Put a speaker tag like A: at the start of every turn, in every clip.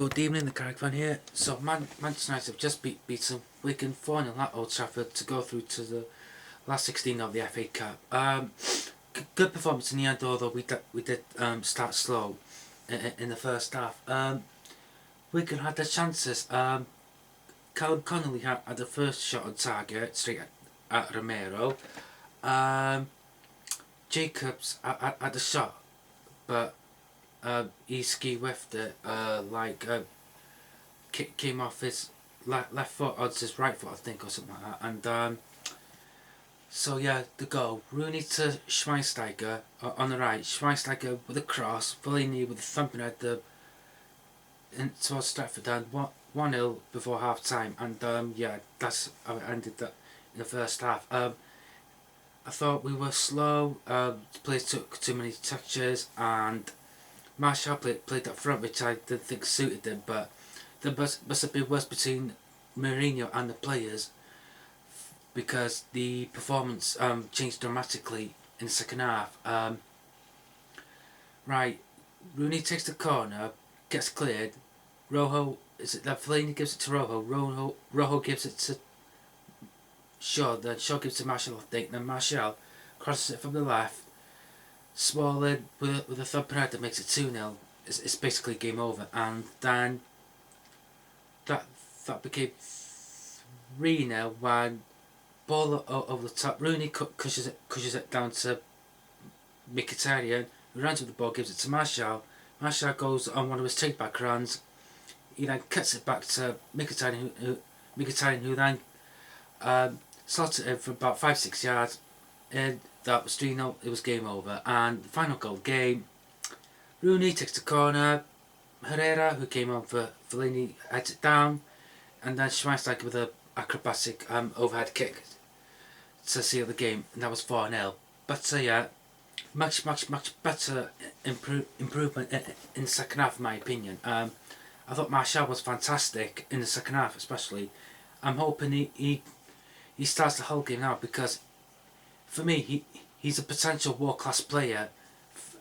A: Good evening, the Caravan here. So Manchester United have just beaten Wigan 4-0 at Old Trafford to go through to the last 16 of the FA Cup. Good performance in the end, although we did start slow in the first half. Wigan had their chances. Callum Connolly had the first shot on target straight at Romero. Jacobs had a shot, but he ski whiffed it, came off his left foot onto his right foot, I think, or something like that. And so yeah, the goal. Rooney to Schweinsteiger on the right. Schweinsteiger with a cross. Fellaini with a thumping at the in towards Stratford, and 1-0 before half time. And yeah, that's how it ended that in the first half. I thought we were slow. The players took too many touches, and Martial played up front, which I didn't think suited him, but there must have been worse between Mourinho and the players, because the performance changed dramatically in the second half. Right, Rooney takes the corner, gets cleared. Rojo, is it that Fellaini gives it to Rojo? Rojo gives it to Shaw, then Shaw gives it to Martial, I think, then Martial crosses it from the left. Smalling with a thumb head that makes it 2-0. It's basically game over, and then that became 3-0 when ball over the top. Rooney cushions it down to Mkhitaryan, who runs with the ball, gives it to Martial. Martial goes on one of his take-back runs. He then cuts it back to Mkhitaryan, who then slots it in for about 5-6 yards. And that was 3-0, it was game over. And the final goal of the game, Rooney takes the corner, Herrera, who came on for Fellaini, heads it down, and then Schweinsteiger with an acrobatic overhead kick to seal the game, and that was 4-0. But yeah, much better improvement in the second half, in my opinion. I thought Martial was fantastic in the second half, especially. I'm hoping he starts the whole game now, because for me, he's a potential world-class player,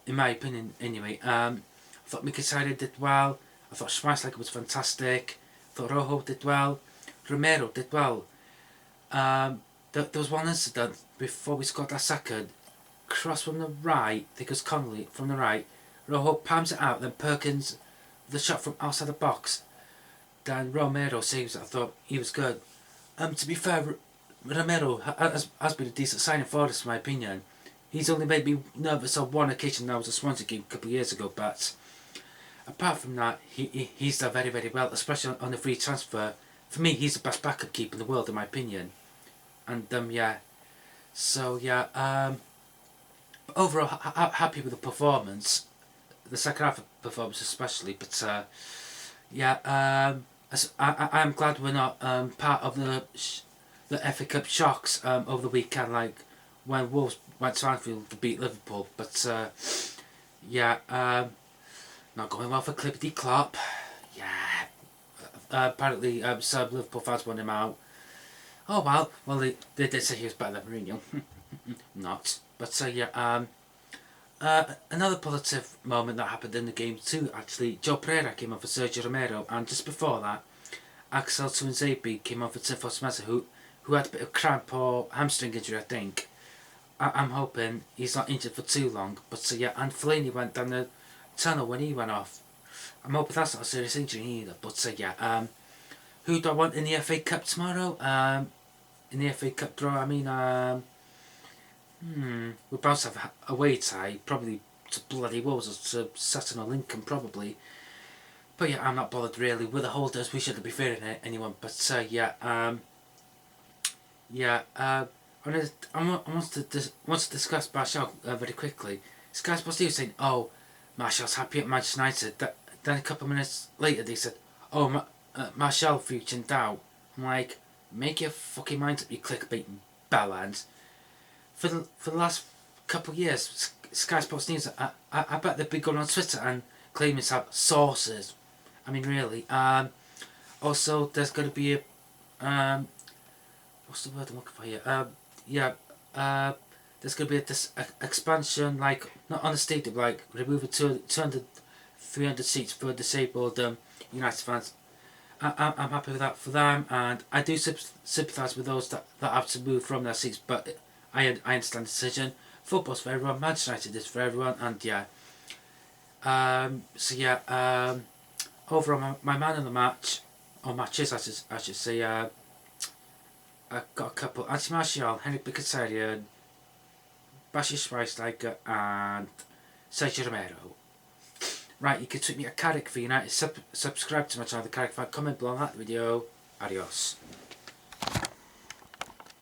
A: in my opinion, anyway. I thought Mkhitaryan did well. I thought Schweinsteiger was fantastic. I thought Rojo did well. Romero did well. There was one incident before we scored that second. Cross from the right, I think it was Connolly from the right. Rojo palms it out, then Perkins, the shot from outside the box. Then Romero saves it. I thought he was good. To be fair, Romero has been a decent signing for us, in my opinion. He's only made me nervous on one occasion. That was a Swansea game a couple of years ago, but apart from that, he's done very well, especially on the free transfer. For me, he's the best backup keeper in the world, in my opinion. And yeah, so yeah, overall happy with the performance, the second half of performance especially. But yeah, I'm glad we're not part of the FA Cup shocks over the weekend, like when Wolves went to Anfield to beat Liverpool. But yeah, not going well for Clippity Klopp. Yeah, apparently some Liverpool fans want him out. Oh well, they did say he was better than Mourinho. Not, but yeah. Another positive moment that happened in the game too, actually. Joe Pereira came on for Sergio Romero, and just before that, Axel Tuanzebe came on for Tifos Meza, who had a bit of cramp or hamstring injury, I think. I'm hoping he's not injured for too long. But yeah, and Fellaini went down the tunnel when he went off. I'm hoping that's not a serious injury either. But yeah, who do I want in the FA Cup tomorrow? In the FA Cup draw, I mean, we're about to have a away tie, probably to bloody Wolves or to Sutton or Lincoln, probably. But yeah, I'm not bothered really. With the holders, we shouldn't be fearing anyone. But yeah, yeah, I want to discuss Martial very quickly. Sky Sports News saying, "Oh, Martial's happy at Manchester United." Then a couple of minutes later, they said, "Oh, Martial future in doubt." I'm like, make your fucking mind up, you clickbait bellends. For the last couple of years, Sky Sports News, I bet they've been going on Twitter and claiming to have sources. I mean, really. Also, there's going to be a what's the word I'm looking for here? Yeah, there's going to be this expansion, like, not on the stadium, like removing 200, 300 seats for disabled United fans. I'm happy with that for them, and I do sympathise with those that have to move from their seats, but I understand the decision. Football's for everyone, Manchester United is for everyone, and yeah. Overall, my man of the match, or matches I should say, I got a couple. Anthony Martial, Henrikh Mkhitaryan, Bastian Schweinsteiger, and Sergio Romero. Right, you can tweet me at Carrick for United. Subscribe to my channel, The Carrick Fan. Comment below that video. Adios.